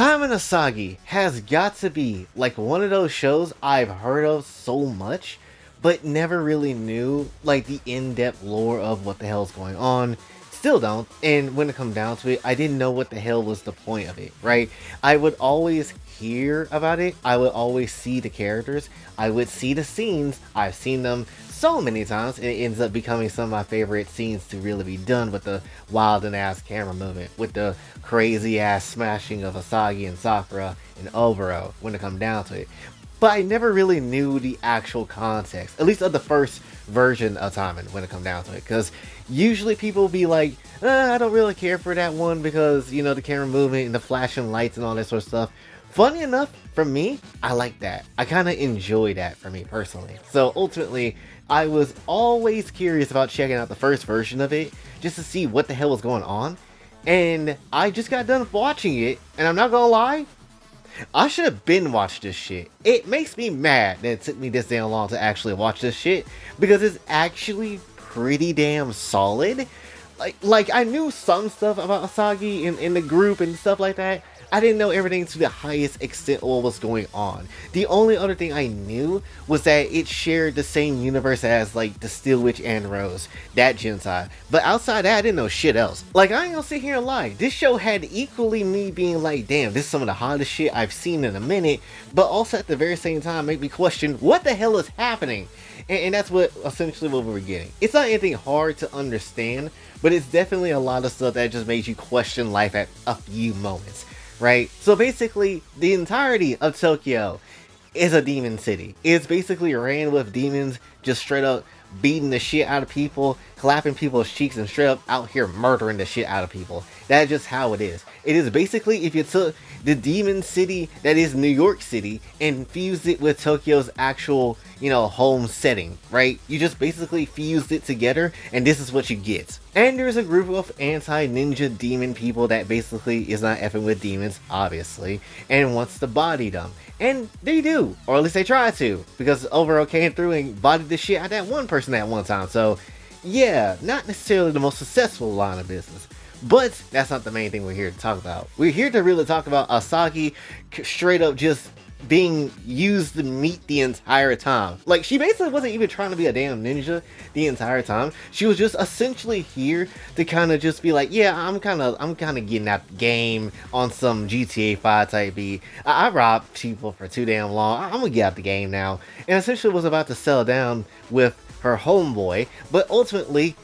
Taimanin Asagi has got to be like one of those shows I've heard of so much, but never really knew like the in-depth lore of what the hell's going on. Still don't, and when it comes down to it, I didn't know what the hell was the point of it, right? I would always hear about it, I would always see the characters, I would see the scenes, I've seen them so many times, and it ends up becoming some of my favorite scenes to really be done with the wild and ass camera movement, with the crazy ass smashing of Asagi and Sakura and Oboro when it comes down to it. But I never really knew the actual context, at least of the first version of Timon when it comes down to it, because usually people be like, I don't really care for that one because, you know, the camera movement and the flashing lights and all that sort of stuff. Funny enough, for me, I like that. I kind of enjoy that for me personally. So ultimately, I was always curious about checking out the first version of it just to see what the hell was going on. And I just got done watching it, and I'm not gonna lie, I should have been watched this shit. It makes me mad that it took me this damn long to actually watch this shit, because it's actually pretty damn solid. Like I knew some stuff about Asagi in the group and stuff like that. I didn't know everything to the highest extent of what was going on. The only other thing I knew was that it shared the same universe as like the Steel Witch and Rose, that Gentai. But outside that, I didn't know shit else. Like, I ain't gonna sit here and lie. This show had equally me being like, damn, this is some of the hottest shit I've seen in a minute, but also at the very same time make me question what the hell is happening. And that's what essentially what we were getting. It's not anything hard to understand, but it's definitely a lot of stuff that just made you question life at a few moments. Right? So basically, the entirety of Tokyo is a demon city. It's basically ran with demons just straight up beating the shit out of people, clapping people's cheeks, and straight up out here murdering the shit out of people. That's just how it is. It is basically if you took the demon city that is New York City and fused it with Tokyo's actual, you know, home setting, right? You just basically fused it together, and this is what you get. And there's a group of anti-ninja demon people that basically is not effing with demons, obviously, and wants to body them. And they do, or at least they try to, because Oboro came through and bodied the shit out of that one person at one time. So yeah, not necessarily the most successful line of business. But that's not the main thing we're here to talk about. We're here to really talk about Asagi straight up just being used to meat the entire time. Like, she basically wasn't even trying to be a damn ninja the entire time. She was just essentially here to kind of just be like, yeah, I'm kind of getting out the game on some GTA 5 type beat. I robbed people for too damn long. I'm gonna get out the game now. And essentially was about to settle down with her homeboy, but ultimately,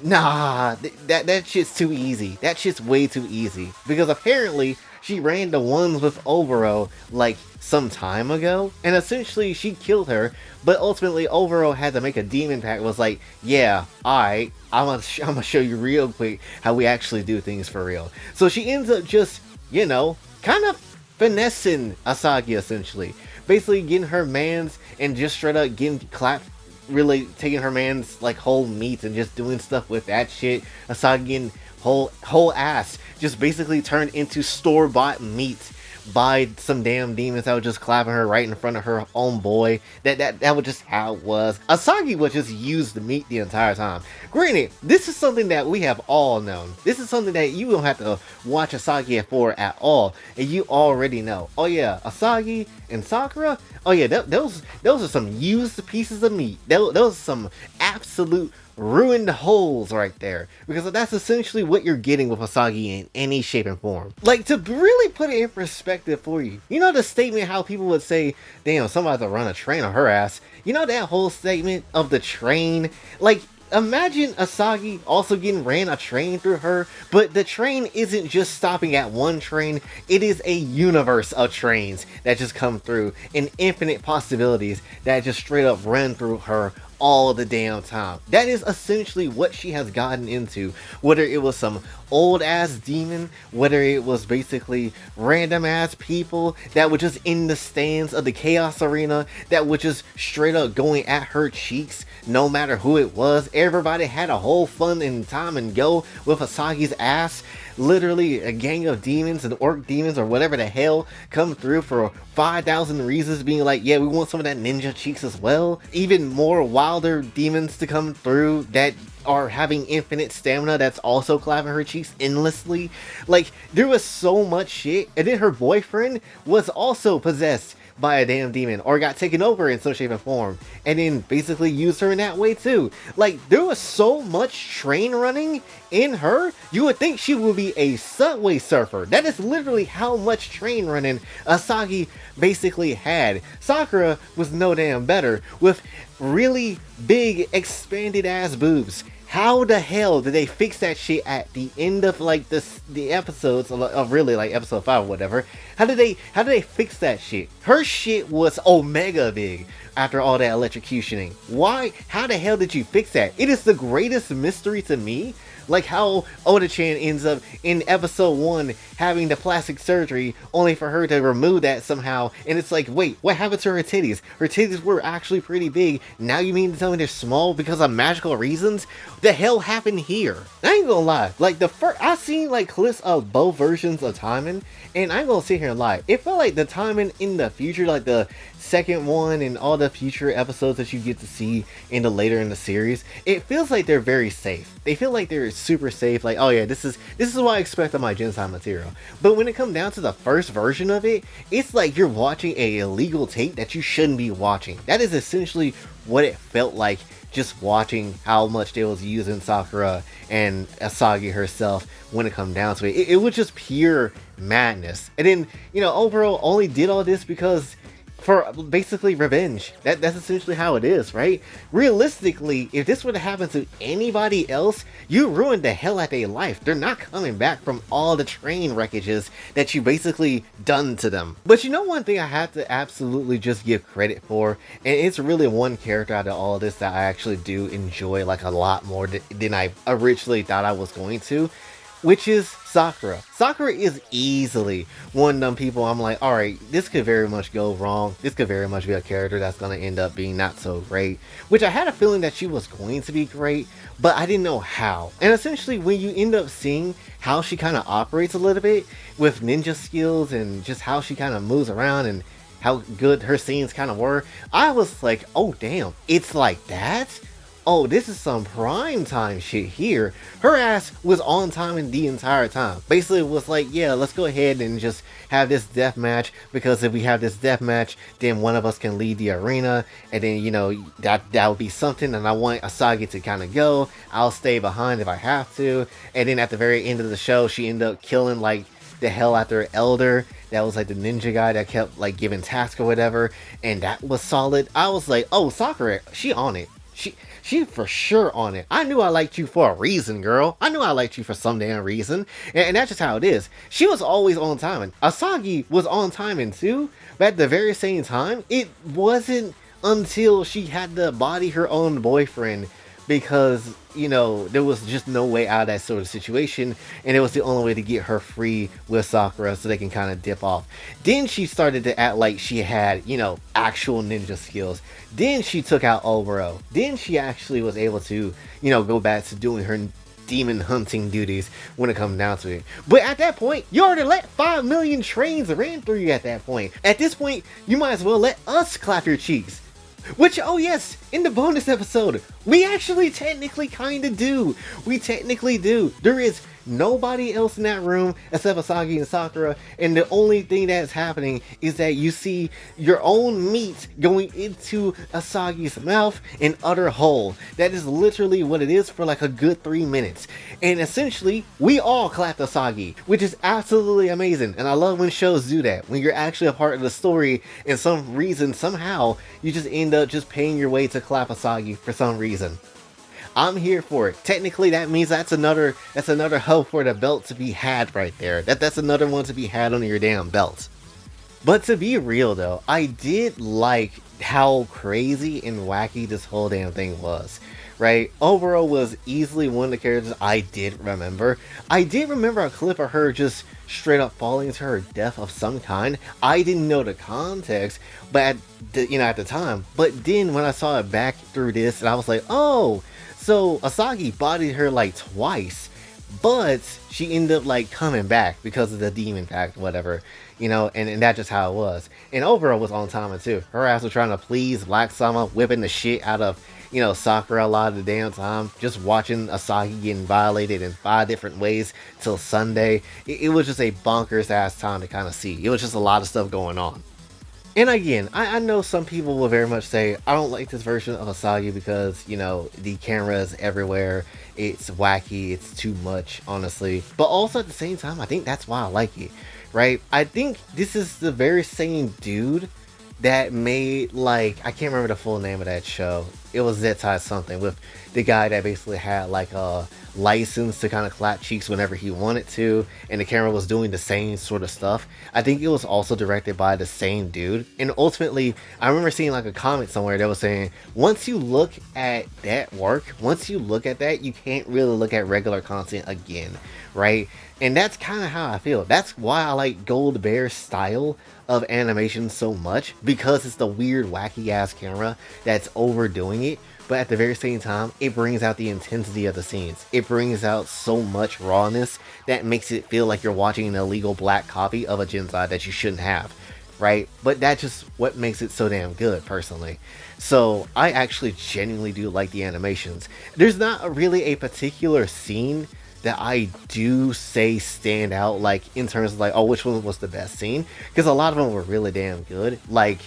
nah, that shit's too easy. That shit's way too easy. Because apparently, she ran the ones with Oboro like some time ago, and essentially she killed her, but ultimately Oboro had to make a demon pact. Was like, yeah, I'm gonna show you real quick how we actually do things for real. So she ends up just, you know, kind of finessing Asagi essentially. Basically getting her mans and just straight up getting clapped, really taking her man's like whole meat and just doing stuff with that shit. Asagi getting whole ass just basically turned into store-bought meat by some damn demons that were just clapping her right in front of her own boy. That was just how it was. Asagi was just used to meat the entire time. Granted, this is something that we have all known. This is something that you don't have to watch Asagi for at all, and you already know. Oh yeah, Asagi and Sakura. Oh yeah, those are some used pieces of meat. Those are some absolute ruined holes right there, because that's essentially what you're getting with Asagi in any shape and form. Like, to really put it in perspective for you, you know the statement how people would say, damn, somebody to run a train on her ass. You know that whole statement of the train? Like, imagine Asagi also getting ran a train through her, but the train isn't just stopping at one train, it is a universe of trains that just come through, and infinite possibilities that just straight up run through her all the damn time. That is essentially what she has gotten into, whether it was some old ass demon, whether it was basically random ass people that were just in the stands of the Chaos Arena that were just straight up going at her cheeks no matter who it was. Everybody had a whole fun and time and go with Asagi's ass. literally a gang of demons and orc demons or whatever the hell come through for 5,000 reasons, being like, yeah, we want some of that ninja cheeks as well. Even more wilder demons to come through that are having infinite stamina that's also clapping her cheeks endlessly. Like, there was so much shit. And then her boyfriend was also possessed by a damn demon or got taken over in some shape or form, and then basically used her in that way too. Like, there was so much train running in her, you would think she would be a subway surfer. That is literally how much train running Asagi basically had. Sakura was no damn better, with really big expanded ass boobs. How the hell did they fix that shit at the end of like the episodes of really like episode 5 or whatever? How did they fix that shit? Her shit was omega big after all that electrocutioning. Why? How the hell did you fix that? It is the greatest mystery to me. Like how Oda-chan ends up in episode 1 having the plastic surgery only for her to remove that somehow. And it's like, wait, what happened to her titties? Her titties were actually pretty big. Now you mean to tell me they're small because of magical reasons? The hell happened here? I ain't gonna lie. Like the first, I seen like clips of both versions of Taimanin, and I ain't gonna sit here and lie. It felt like the Taimanin in the future, like the second one and all the future episodes that you get to see in the later in the series, it feels like they're very safe. They feel like they're super safe, like, oh yeah, this is what I expect of my Gensai material. But when it comes down to the first version of it, it's like you're watching a illegal tape that you shouldn't be watching. That is essentially what it felt like, just watching how much they was using Sakura and Asagi herself when it come down to it. It was just pure madness. And then, overall only did all this because for basically revenge. That's essentially how it is, right? Realistically, if this would have happened to anybody else, you ruined the hell out of their life. They're not coming back from all the train wreckages that you basically done to them. But one thing I have to absolutely just give credit for, and it's really one character out of all of this that I actually do enjoy like a lot more than I originally thought I was going to, which is Sakura. Sakura is easily one of them people I'm like, alright, this could very much go wrong. This could very much be a character that's going to end up being not so great. Which I had a feeling that she was going to be great, but I didn't know how. And essentially, when you end up seeing how she kind of operates a little bit with ninja skills and just how she kind of moves around and how good her scenes kind of were, I was like, oh damn, it's like that? Oh, this is some prime time shit here. Her ass was on time in the entire time. Basically, it was like, yeah, let's go ahead and just have this death match, because if we have this death match, then one of us can lead the arena, and then, that would be something, and I want Asagi to kind of go. I'll stay behind if I have to. And then at the very end of the show, she ended up killing, like, the hell out her elder. That was like the ninja guy that kept, like, giving tasks or whatever, and that was solid. I was like, oh, Sakura, she on it. She for sure on it. I knew I liked you for a reason, girl. I knew I liked you for some damn reason. And that's just how it is. She was always on timing. Asagi was on timing too, but at the very same time, it wasn't until she had to body her own boyfriend, because, there was just no way out of that sort of situation, and it was the only way to get her free with Sakura so they can kind of dip off. Then she started to act like she had, actual ninja skills. Then she took out Oboro. Then she actually was able to, go back to doing her demon hunting duties when it comes down to it. But at that point, you already let 5 million trains ran through you at that point. At this point, you might as well let us clap your cheeks. Which, oh yes, in the bonus episode, we actually technically kind of do. We technically do. There is nobody else in that room except Asagi and Sakura, and the only thing that's happening is that you see your own meat going into Asagi's mouth and utter whole. That is literally what it is for like a good 3 minutes. And essentially, we all clapped Asagi, which is absolutely amazing. And I love when shows do that. When you're actually a part of the story, and some reason, somehow, you just end up just paying your way to clap Asagi for some reason. I'm here for it. Technically, that means that's another hoe for the belt to be had right there. That's another one to be had on your damn belt. But to be real though, I did like how crazy and wacky this whole damn thing was. Right? Oboro was easily one of the characters I did remember. I did remember a clip of her just straight up falling to her death of some kind. I didn't know the context, but at the time. But then when I saw it back through this, and I was like, oh, so Asagi bodied her like twice but she ended up like coming back because of the demon pact, whatever, and that's just how it was. And overall was on time too. Her ass was trying to please Black Sama, whipping the shit out of Sakura a lot of the damn time, just watching Asagi getting violated in 5 different ways till Sunday. It was just a bonkers ass time to kind of see. It was just a lot of stuff going on. And again, I know some people will very much say, I don't like this version of Asagi because, the camera is everywhere. It's wacky. It's too much, honestly. But also at the same time, I think that's why I like it, right? I think this is the very same dude that made, like, I can't remember the full name of that show. It was Zetai something with the guy that basically had like a license to kind of clap cheeks whenever he wanted to, and the camera was doing the same sort of stuff. I think it was also directed by the same dude. And ultimately, I remember seeing like a comment somewhere that was saying, once you look at that work, once you look at that, you can't really look at regular content again, right? And that's kind of how I feel. That's why I like Gold Bear's style of animation so much, because it's the weird, wacky ass camera that's overdoing it. But at the very same time, it brings out the intensity of the scenes. It brings out so much rawness that makes it feel like you're watching an illegal black copy of a Gensai that you shouldn't have, right? But that's just what makes it so damn good, personally. So I actually genuinely do like the animations. There's not really a particular scene that I do say stand out, like in terms of like, oh, which one was the best scene? Because a lot of them were really damn good. Like,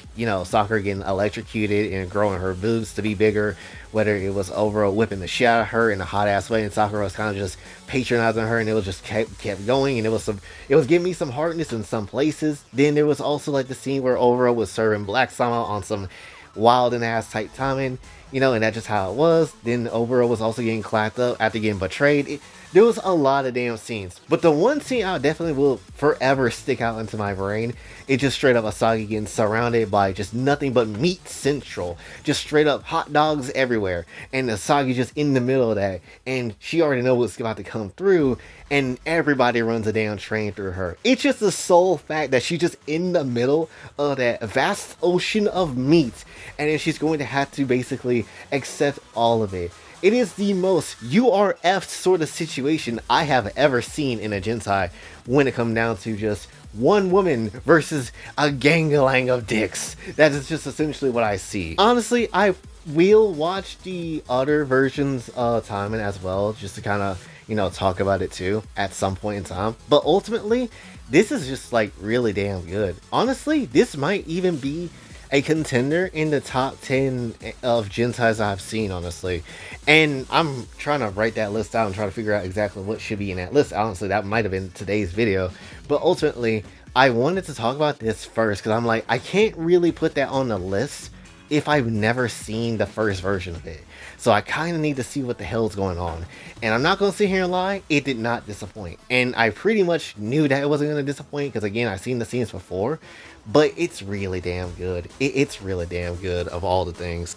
Sakura getting electrocuted and growing her boobs to be bigger, whether it was over whipping the shit out of her in a hot ass way, and Sakura was kind of just patronizing her, and it was just kept going, and it was giving me some hardness in some places. Then there was also like the scene where Overa was serving Black Sama on some wild and ass type timing, and that's just how it was. Then Overa was also getting clapped up after getting betrayed. There was a lot of damn scenes, but the one scene I definitely will forever stick out into my brain is just straight up Asagi getting surrounded by just nothing but meat central, just straight up hot dogs everywhere, and Asagi just in the middle of that, and she already knows what's about to come through, and everybody runs a damn train through her. It's just the sole fact that she's just in the middle of that vast ocean of meat, and then she's going to have to basically accept all of it. It is the most URF sort of situation I have ever seen in a Gensai when it comes down to just one woman versus a gangling of dicks. That is just essentially what I see. Honestly, I will watch the other versions of Taimanin as well, just to kind of, talk about it too at some point in time. But ultimately, this is just like really damn good. Honestly, this might even be a contender in the top 10 of Gensais I've seen, honestly. And I'm trying to write that list out and try to figure out exactly what should be in that list. Honestly, that might have been today's video. But ultimately, I wanted to talk about this first because I'm like, I can't really put that on the list if I've never seen the first version of it. So I kind of need to see what the hell's going on. And I'm not going to sit here and lie, it did not disappoint. And I pretty much knew that it wasn't going to disappoint because, again, I've seen the scenes before. But it's really damn good. It's really damn good of all the things.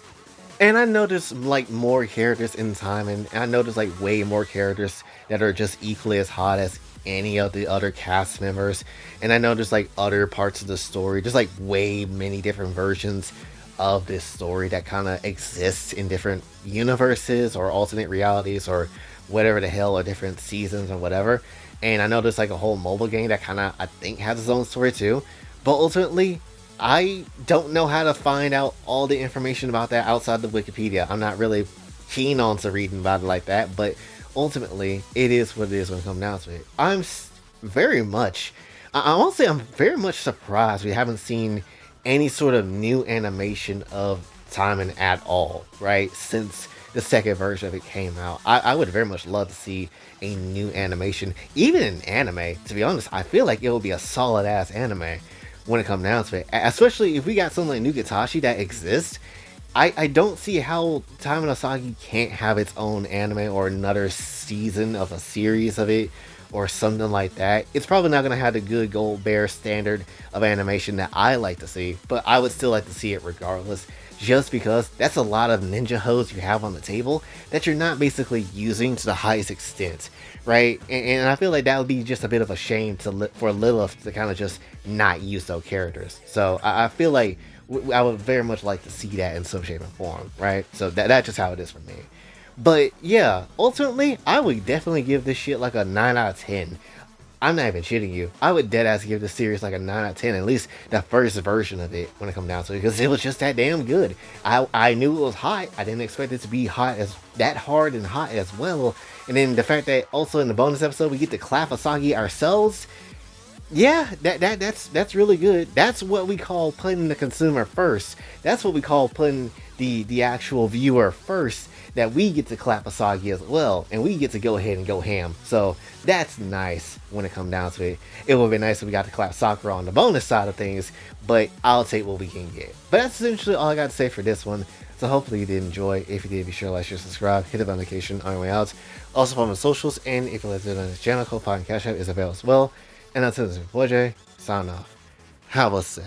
And I noticed like more characters in time, and I noticed like way more characters that are just equally as hot as any of the other cast members. And I noticed like other parts of the story, just like way many different versions of this story that kind of exists in different universes or alternate realities or whatever the hell, or different seasons or whatever. And I noticed like a whole mobile game that kind of, I think, has its own story too. But ultimately, I don't know how to find out all the information about that outside the Wikipedia. I'm not really keen on to reading about it like that, but ultimately, it is what it is when it comes down to it. Very much, I won't say I'm very much surprised we haven't seen any sort of new animation of Timon at all, right? Since the second version of it came out. I would very much love to see a new animation, even in anime. To be honest, I feel like it will be a solid ass anime when it comes down to it, especially if we got something like Nugatashi that exists. I don't see how Time and Asagi can't have its own anime or another season of a series of it or something like that. It's probably not going to have the good Gold Bear standard of animation that I like to see, but I would still like to see it regardless, just because that's a lot of ninja hoes you have on the table that you're not basically using to the highest extent, right? And I feel like that would be just a bit of a shame for Lilith to kind of just not use those characters. So I feel like I would very much like to see that in some shape and form, right? So that's just how it is for me. But yeah, ultimately, I would definitely give this shit like a 9 out of 10. I'm not even shitting you. I would deadass give the series like a 9 out of 10, at least the first version of it when it comes down to it, because it was just that damn good. I knew it was hot. I didn't expect it to be hot as that hard and hot as well. And then the fact that also in the bonus episode we get to clap Asagi ourselves, yeah, that's really good. That's what we call putting the consumer first. That's what we call putting the actual viewer first. That we get to clap Asagi as well, and we get to go ahead and go ham. So that's nice when it comes down to it. It would be nice if we got to clap Sakura on the bonus side of things, but I'll take what we can get. But that's essentially all I got to say for this one. So hopefully you did enjoy. If you did, be sure to like, share, subscribe, hit the notification on your way out. Also follow my socials, and if you like to do on this channel, Kofi and Cash App is available as well. And until this, boy Jay, sign off. Have a say.